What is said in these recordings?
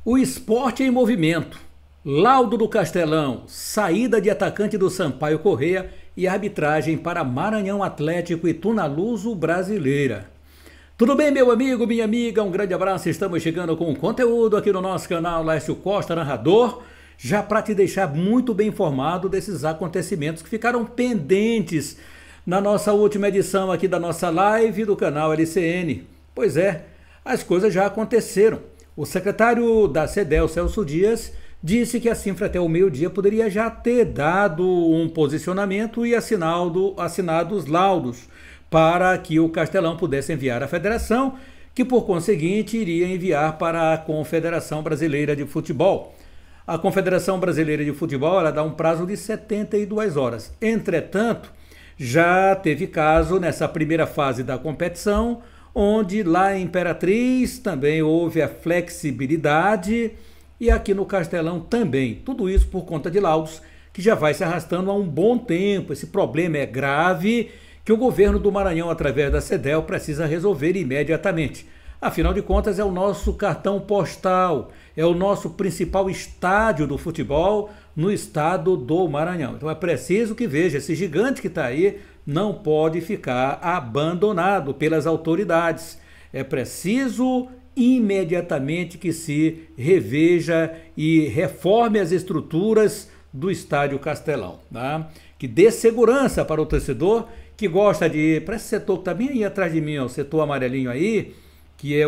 O esporte em movimento. Laudo do Castelão, saída de atacante do Sampaio Corrêa e arbitragem para Maranhão Atlético e Tunaluso Brasileira. Tudo bem, meu amigo, minha amiga? Um grande abraço. Estamos chegando com conteúdo aqui no nosso canal Laércio Costa Narrador, já para te deixar muito bem informado desses acontecimentos que ficaram pendentes na nossa última edição aqui da nossa live do canal LCN. Pois é, as coisas já aconteceram. O secretário da CEDEL, Celso Dias, disse que a Cinfra até o meio-dia poderia já ter dado um posicionamento e assinado os laudos para que o Castelão pudesse enviar à federação, que por conseguinte iria enviar para a Confederação Brasileira de Futebol. A Confederação Brasileira de Futebol ela dá um prazo de 72 horas. Entretanto, já teve caso nessa primeira fase da competição, onde lá em Imperatriz também houve a flexibilidade e aqui no Castelão também. Tudo isso por conta de laudos que já vai se arrastando há um bom tempo. Esse problema é grave que o governo do Maranhão, através da CEDEL, precisa resolver imediatamente. Afinal de contas, é o nosso cartão postal, é o nosso principal estádio do futebol no estado do Maranhão. Então é preciso que veja, esse gigante que está aí não pode ficar abandonado pelas autoridades. É preciso imediatamente que se reveja e reforme as estruturas do Estádio Castelão, tá? Que dê segurança para o torcedor que gosta de ir para esse setor que está bem aí atrás de mim, ó, o setor amarelinho aí, que é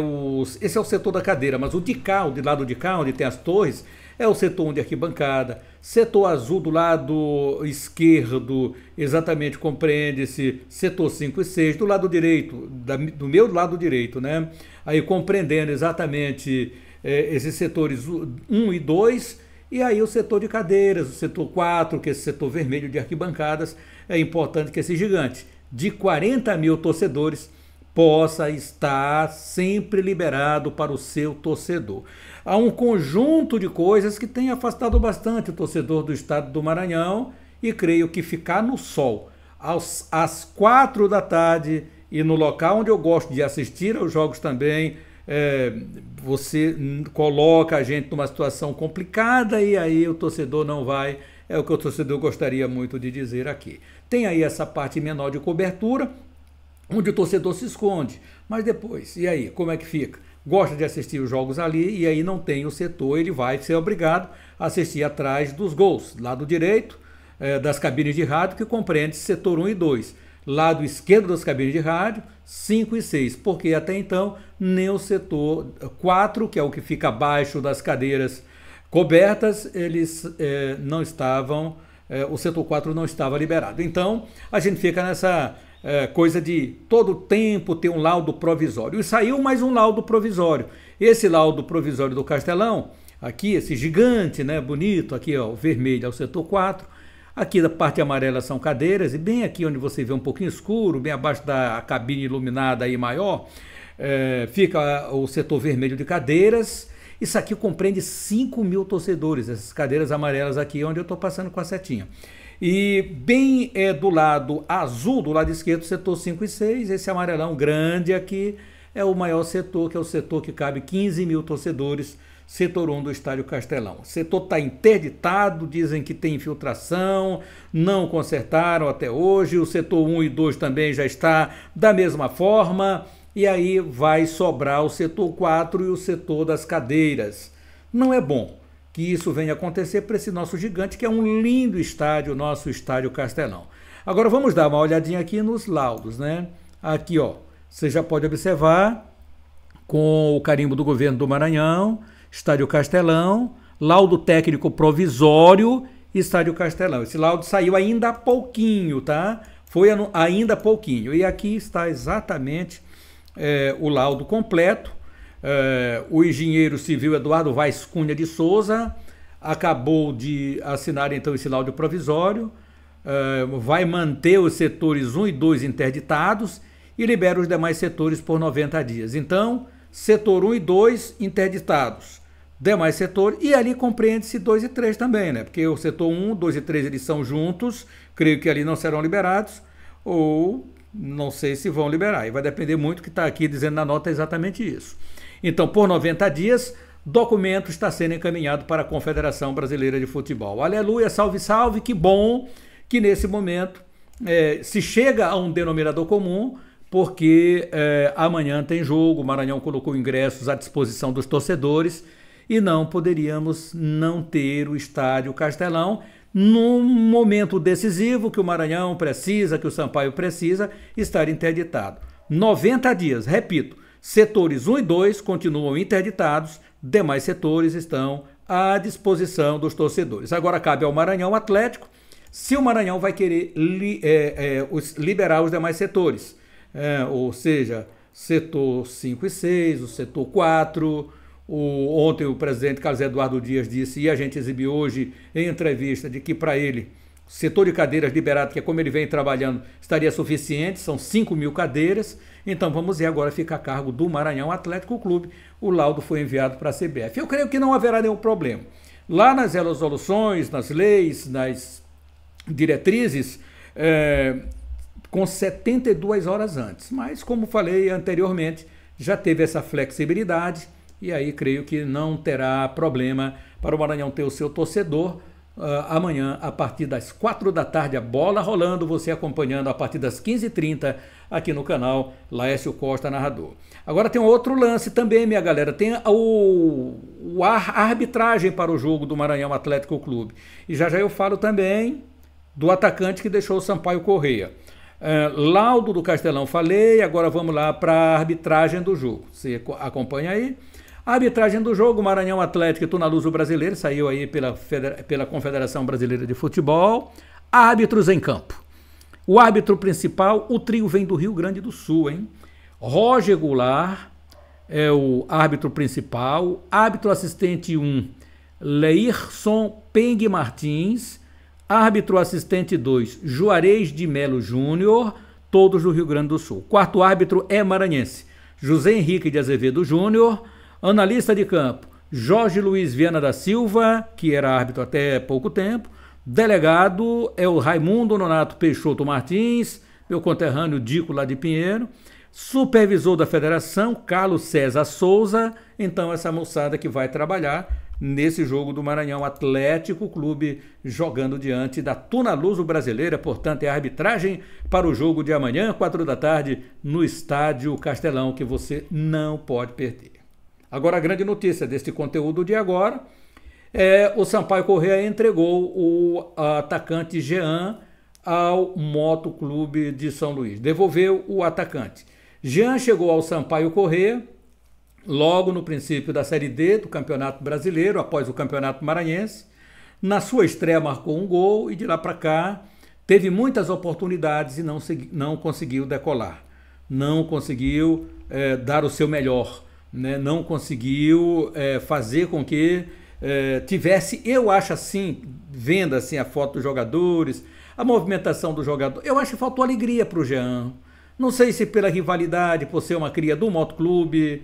esse é o setor da cadeira, mas o de cá, o de lado de cá, onde tem as torres, é o setor onde arquibancada. Setor azul do lado esquerdo, exatamente compreende-se setor 5 e 6, do lado direito, do meu lado direito, né? Aí compreendendo exatamente esses setores 1 e 2, e aí o setor de cadeiras, o setor 4, que é esse setor vermelho de arquibancadas. É importante que esse gigante de 40 mil torcedores possa estar sempre liberado para o seu torcedor. Há um conjunto de coisas que tem afastado bastante o torcedor do estado do Maranhão e creio que ficar no sol às 4 da tarde e no local onde eu gosto de assistir aos jogos também, você coloca a gente numa situação complicada e aí o torcedor não vai, é o que o torcedor gostaria muito de dizer aqui. Tem aí essa parte menor de cobertura, onde o torcedor se esconde, mas depois, e aí, como é que fica? Gosta de assistir os jogos ali e aí não tem o setor, ele vai ser obrigado a assistir atrás dos gols, lado direito das cabines de rádio, que compreende setor 1 e 2, lado esquerdo das cabines de rádio, 5 e 6, porque até então nem o setor 4, que é o que fica abaixo das cadeiras cobertas, eles não estavam, o setor 4 não estava liberado. Então a gente fica nessa coisa de todo tempo ter um laudo provisório. E saiu mais um laudo provisório. Esse laudo provisório do Castelão, aqui, esse gigante, né, bonito, aqui ó, o vermelho é o setor 4, aqui da parte amarela são cadeiras, e bem aqui onde você vê um pouquinho escuro, bem abaixo da cabine iluminada aí maior, fica o setor vermelho de cadeiras. Isso aqui compreende 5 mil torcedores, essas cadeiras amarelas aqui onde eu estou passando com a setinha. E bem do lado azul, do lado esquerdo, setor 5 e 6, esse amarelão grande aqui é o maior setor, que é o setor que cabe 15 mil torcedores, setor 1 do Estádio Castelão. O setor está interditado, dizem que tem infiltração, não consertaram até hoje, o setor 1 e 2 também já está da mesma forma, e aí vai sobrar o setor 4 e o setor das cadeiras. Não é bom que isso venha acontecer para esse nosso gigante, que é um lindo estádio, nosso Estádio Castelão. Agora vamos dar uma olhadinha aqui nos laudos, né? Aqui, ó, você já pode observar, com o carimbo do governo do Maranhão, Estádio Castelão, laudo técnico provisório, Estádio Castelão. Esse laudo saiu ainda há pouquinho, tá? Foi ainda há pouquinho. E aqui está exatamente o laudo completo. O engenheiro civil Eduardo Vaz Cunha de Souza acabou de assinar então esse laudo provisório, vai manter os setores 1 e 2 interditados e libera os demais setores por 90 dias. Então, setor 1 e 2 interditados, demais setores, e ali compreende-se 2 e 3 também, né? Porque o setor 1, 2 e 3 eles são juntos, creio que ali não serão liberados, ou não sei se vão liberar, e vai depender muito, que está aqui dizendo na nota exatamente isso. Então, por 90 dias, documento está sendo encaminhado para a Confederação Brasileira de Futebol. Aleluia, salve, salve, que bom que nesse momento se chega a um denominador comum, porque amanhã tem jogo, o Maranhão colocou ingressos à disposição dos torcedores e não poderíamos não ter o Estádio Castelão num momento decisivo que o Maranhão precisa, que o Sampaio precisa, estar interditado. 90 dias, repito, setores 1 e 2 continuam interditados, demais setores estão à disposição dos torcedores. Agora cabe ao Maranhão Atlético se o Maranhão vai querer liberar os demais setores, ou seja, setor 5 e 6, o setor 4. Ontem o presidente Carlos Eduardo Dias disse, e a gente exibiu hoje em entrevista, de que para ele o setor de cadeiras liberado, que é como ele vem trabalhando, estaria suficiente, são 5.000 cadeiras. Então vamos ver agora, fica a cargo do Maranhão Atlético Clube. O laudo foi enviado para a CBF. Eu creio que não haverá nenhum problema. Lá nas resoluções, nas leis, nas diretrizes, com 72 horas antes. Mas, como falei anteriormente, já teve essa flexibilidade e aí creio que não terá problema para o Maranhão ter o seu torcedor. Amanhã, a partir das 4 da tarde, a bola rolando, você acompanhando a partir das 15h30 aqui no canal Laércio Costa Narrador. Agora tem um outro lance também, minha galera, tem a arbitragem para o jogo do Maranhão Atlético Clube. E já eu falo também do atacante que deixou o Sampaio Corrêa. Laudo do Castelão falei, agora vamos lá para a arbitragem do jogo. Você acompanha aí. A arbitragem do jogo, Maranhão Atlético e Tunaluso Brasileiro, saiu aí pela Confederação Brasileira de Futebol. Árbitros em campo. O árbitro principal, o trio vem do Rio Grande do Sul, hein? Roger Goulart é o árbitro principal. Árbitro assistente 1, Leirson Peng Martins. Árbitro assistente 2, Juarez de Melo Júnior, todos do Rio Grande do Sul. Quarto árbitro é maranhense, José Henrique de Azevedo Júnior. Analista de campo, Jorge Luiz Viana da Silva, que era árbitro até pouco tempo. Delegado é o Raimundo Nonato Peixoto Martins, meu conterrâneo Dico lá de Pinheiro. Supervisor da federação, Carlos César Souza. Então essa moçada que vai trabalhar nesse jogo do Maranhão Atlético Clube, jogando diante da Tunaluso Brasileira. Portanto, é a arbitragem para o jogo de amanhã, 4 da tarde, no Estádio Castelão, que você não pode perder. Agora, a grande notícia deste conteúdo de agora é o Sampaio Corrêa entregou o atacante Jean ao Moto Clube de São Luís. Devolveu o atacante. Jean chegou ao Sampaio Corrêa logo no princípio da Série D do Campeonato Brasileiro, após o Campeonato Maranhense. Na sua estreia marcou um gol e de lá para cá teve muitas oportunidades e não conseguiu decolar. Não conseguiu dar o seu melhor, né? Não conseguiu fazer com que tivesse, eu acho assim, vendo assim a foto dos jogadores, a movimentação do jogador, eu acho que faltou alegria para o Jean. Não sei se pela rivalidade, por ser uma cria do Motoclube,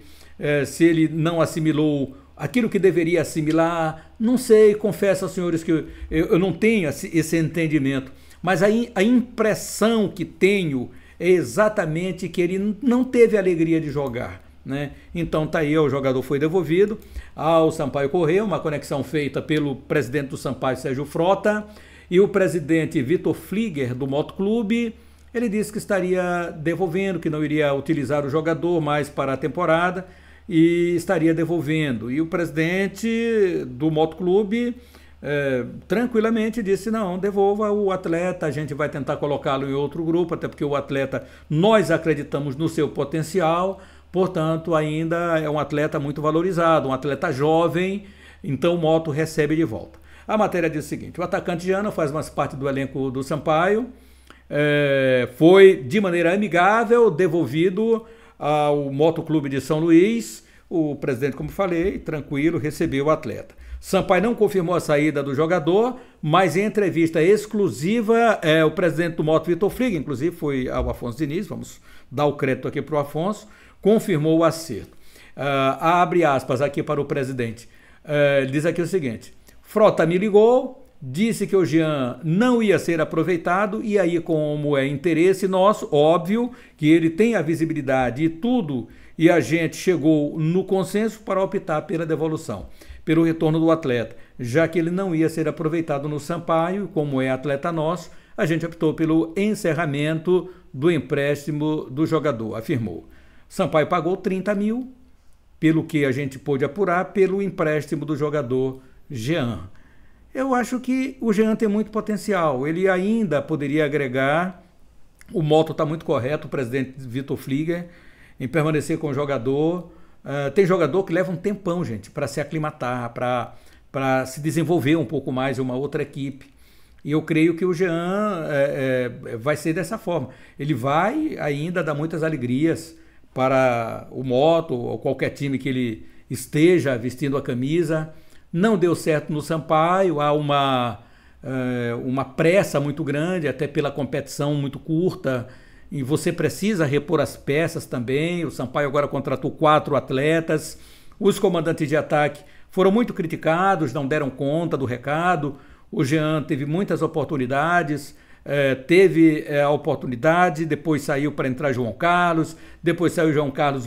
se ele não assimilou aquilo que deveria assimilar, não sei, confesso aos senhores que eu não tenho esse entendimento, mas a impressão que tenho é exatamente que ele não teve alegria de jogar, né? Então tá aí, o jogador foi devolvido ao Sampaio Corrêa, uma conexão feita pelo presidente do Sampaio, Sérgio Frota, e o presidente Vitor Flieger, do Motoclube. Ele disse que estaria devolvendo, que não iria utilizar o jogador mais para a temporada e estaria devolvendo. E o presidente do Motoclube tranquilamente disse, não, devolva o atleta, a gente vai tentar colocá-lo em outro grupo, até porque o atleta, nós acreditamos no seu potencial, portanto ainda é um atleta muito valorizado, um atleta jovem, então o Moto recebe de volta. A matéria diz o seguinte, o atacante Jean faz mais parte do elenco do Sampaio, foi de maneira amigável devolvido ao Motoclube de São Luís. O presidente, como falei, tranquilo, recebeu o atleta. Sampaio não confirmou a saída do jogador, mas em entrevista exclusiva, o presidente do Moto, Vitor Flieger, inclusive foi ao Afonso Diniz, vamos dar o crédito aqui para o Afonso, confirmou o acerto. Abre aspas aqui para o presidente, diz aqui o seguinte, Frota me ligou, disse que o Jean não ia ser aproveitado e aí, como é interesse nosso, óbvio que ele tem a visibilidade e tudo e a gente chegou no consenso para optar pela devolução, pelo retorno do atleta, já que ele não ia ser aproveitado no Sampaio, como é atleta nosso, a gente optou pelo encerramento do empréstimo do jogador, afirmou. Sampaio pagou 30 mil, pelo que a gente pôde apurar, pelo empréstimo do jogador Jean. Eu acho que o Jean tem muito potencial, ele ainda poderia agregar, o moto está muito correto, o presidente Vitor Flieger, em permanecer com o jogador. Tem jogador que leva um tempão, gente, para se aclimatar, para se desenvolver um pouco mais em uma outra equipe. E eu creio que o Jean vai ser dessa forma. Ele vai ainda dar muitas alegrias para o moto ou qualquer time que ele esteja vestindo a camisa. Não deu certo no Sampaio, há uma pressa muito grande, até pela competição muito curta, e você precisa repor as peças também. O Sampaio agora contratou 4 atletas, os comandantes de ataque foram muito criticados, não deram conta do recado. O Jean teve muitas oportunidades, teve a oportunidade, depois saiu para entrar João Carlos, depois saiu João Carlos,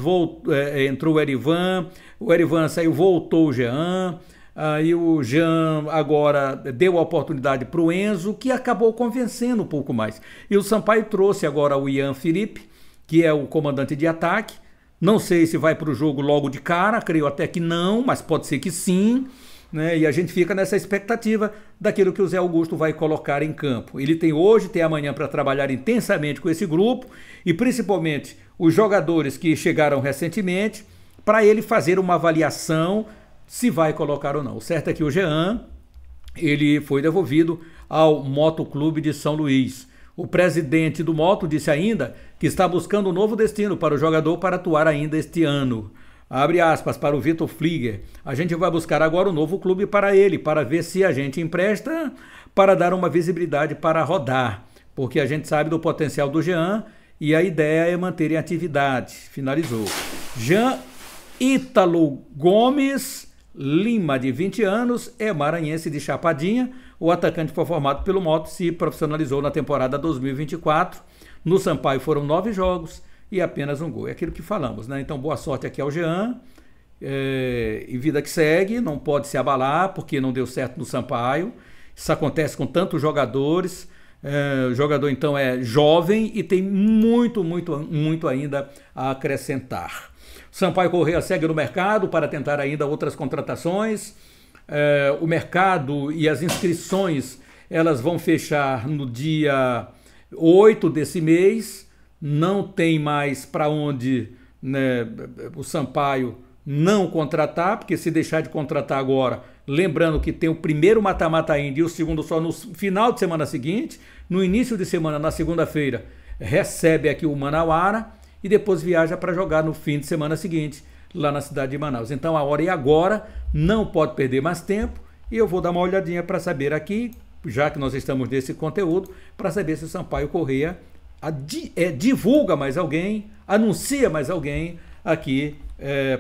entrou o Erivan saiu, voltou o Jean. Aí o Jean agora deu a oportunidade para o Enzo, que acabou convencendo um pouco mais. E o Sampaio trouxe agora o Ian Felipe, que é o comandante de ataque. Não sei se vai para o jogo logo de cara, creio até que não, mas pode ser que sim, né? E a gente fica nessa expectativa daquilo que o Zé Augusto vai colocar em campo. Ele tem hoje, tem amanhã para trabalhar intensamente com esse grupo, e principalmente os jogadores que chegaram recentemente, para ele fazer uma avaliação se vai colocar ou não. O certo é que o Jean, ele foi devolvido ao Motoclube de São Luís. O presidente do Moto disse ainda que está buscando um novo destino para o jogador para atuar ainda este ano. Abre aspas para o Vitor Flieger. A gente vai buscar agora um novo clube para ele, para ver se a gente empresta, para dar uma visibilidade para rodar, porque a gente sabe do potencial do Jean e a ideia é manter em atividade. Finalizou. Jean Ítalo Gomes Lima, de 20 anos, é maranhense de Chapadinha. O atacante foi formado pelo Moto, se profissionalizou na temporada 2024. No Sampaio foram 9 jogos e apenas um gol. É aquilo que falamos, né? Então, boa sorte aqui ao Jean. E vida que segue, não pode se abalar porque não deu certo no Sampaio. Isso acontece com tantos jogadores. O jogador, então, é jovem e tem muito ainda a acrescentar. Sampaio Corrêa segue no mercado para tentar ainda outras contratações. O mercado e as inscrições, elas vão fechar no dia 8 desse mês. Não tem mais para onde, né, o Sampaio não contratar, porque se deixar de contratar agora, lembrando que tem o primeiro mata-mata ainda e o segundo só no final de semana seguinte, no início de semana, na segunda-feira, recebe aqui o Manauara e depois viaja para jogar no fim de semana seguinte, lá na cidade de Manaus. Então a hora é agora, não pode perder mais tempo, e eu vou dar uma olhadinha para saber aqui, já que nós estamos nesse conteúdo, para saber se o Sampaio Corrêa divulga mais alguém, anuncia mais alguém aqui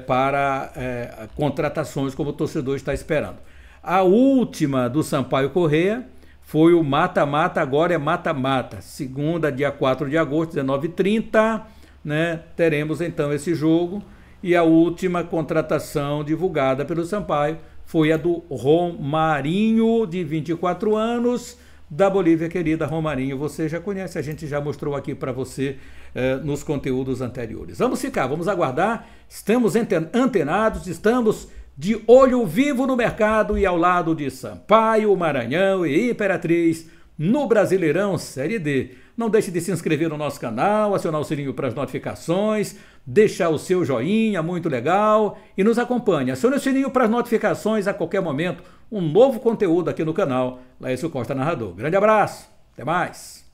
para contratações, como o torcedor está esperando. A última do Sampaio Corrêa foi o mata-mata, agora é mata-mata. Segunda, dia 4 de agosto, 19h30, né, teremos então esse jogo. E a última contratação divulgada pelo Sampaio foi a do Romarinho, de 24 anos, da Bolívia querida. Romarinho, você já conhece, a gente já mostrou aqui para você nos conteúdos anteriores. Vamos ficar, vamos aguardar, estamos antenados, estamos de olho vivo no mercado e ao lado de Sampaio, Maranhão e Imperatriz no Brasileirão Série D. Não deixe de se inscrever no nosso canal, acionar o sininho para as notificações, deixar o seu joinha, muito legal, e nos acompanhe. Acione o sininho para as notificações a qualquer momento, um novo conteúdo aqui no canal Laércio Costa Narrador. Grande abraço, até mais!